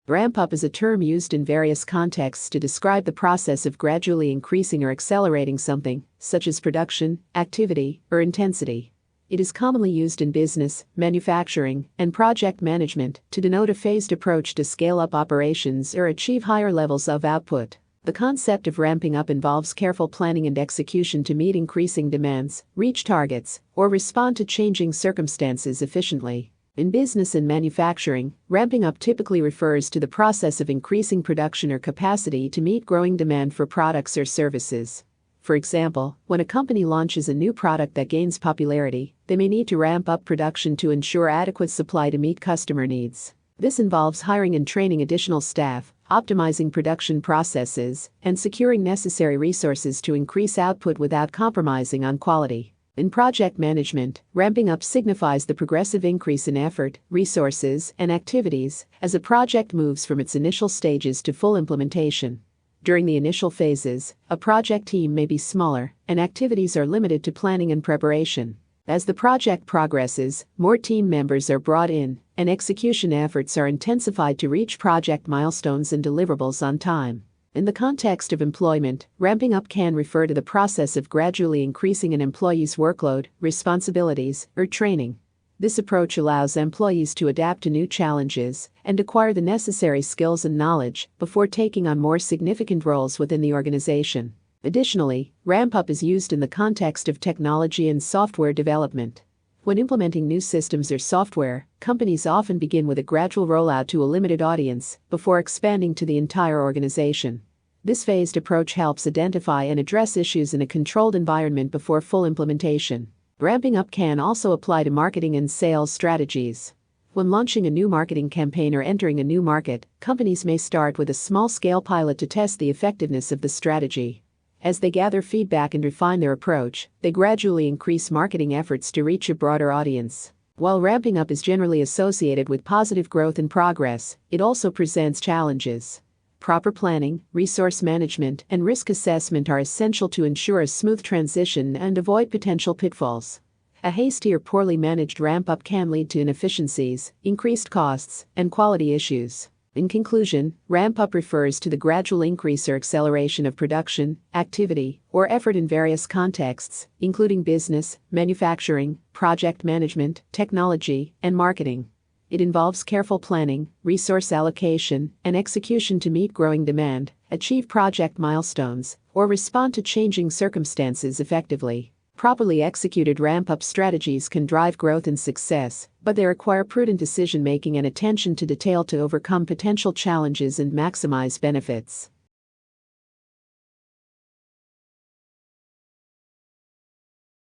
Ramp up is a term used in various contexts to describe the process of gradually increasing or accelerating something, such as production, activity, or intensity. It is commonly used in business, manufacturing, and project management to denote a phased approach to scale up operations or achieve higher levels of output. The concept of ramping up involves careful planning and execution to meet increasing demands, reach targets, or respond to changing circumstances efficiently. In business and manufacturing, ramping up typically refers to the process of increasing production or capacity to meet growing demand for products or services. For example, when a company launches a new product that gains popularity, they may need to ramp up production to ensure adequate supply to meet customer needs. This involves hiring and training additional staff, optimizing production processes, and securing necessary resources to increase output without compromising on quality. In project management, ramping up signifies the progressive increase in effort, resources, and activities as a project moves from its initial stages to full implementation. During the initial phases, a project team may be smaller, and activities are limited to planning and preparation. As the project progresses, more team members are brought in, and execution efforts are intensified to reach project milestones and deliverables on time. In the context of employment, ramping up can refer to the process of gradually increasing an employee's workload, responsibilities, or training. This approach allows employees to adapt to new challenges and acquire the necessary skills and knowledge before taking on more significant roles within the organization. Additionally, ramp-up is used in the context of technology and software development. When implementing new systems or software, companies often begin with a gradual rollout to a limited audience before expanding to the entire organization. This phased approach helps identify and address issues in a controlled environment before full implementation. Ramping up can also apply to marketing and sales strategies. When launching a new marketing campaign or entering a new market, companies may start with a small-scale pilot to test the effectiveness of the strategy. As they gather feedback and refine their approach, they gradually increase marketing efforts to reach a broader audience. While ramping up is generally associated with positive growth and progress, it also presents challenges. Proper planning, resource management, and risk assessment are essential to ensure a smooth transition and avoid potential pitfalls. A hasty or poorly managed ramp-up can lead to inefficiencies, increased costs, and quality issues. In conclusion, ramp-up refers to the gradual increase or acceleration of production, activity, or effort in various contexts, including business, manufacturing, project management, technology, and marketing. It involves careful planning, resource allocation, and execution to meet growing demand, achieve project milestones, or respond to changing circumstances effectively. Properly executed ramp-up strategies can drive growth and success, but they require prudent decision-making and attention to detail to overcome potential challenges and maximize benefits.